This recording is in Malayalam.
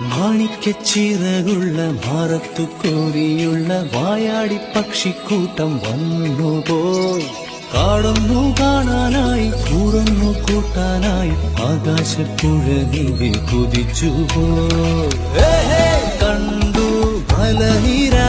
മാണിക്കച്ചിറകുള്ള മാറത്തു കോരിയുള്ള വായാടി പക്ഷിക്കൂട്ടം വന്നുപോയി. കാടൊന്നു കാണാനായി കൂടൊന്നു കൂട്ടാനായി ആകാശപ്പുഴ നീവി കുതിച്ചുപോയി. കണ്ടു മലനിര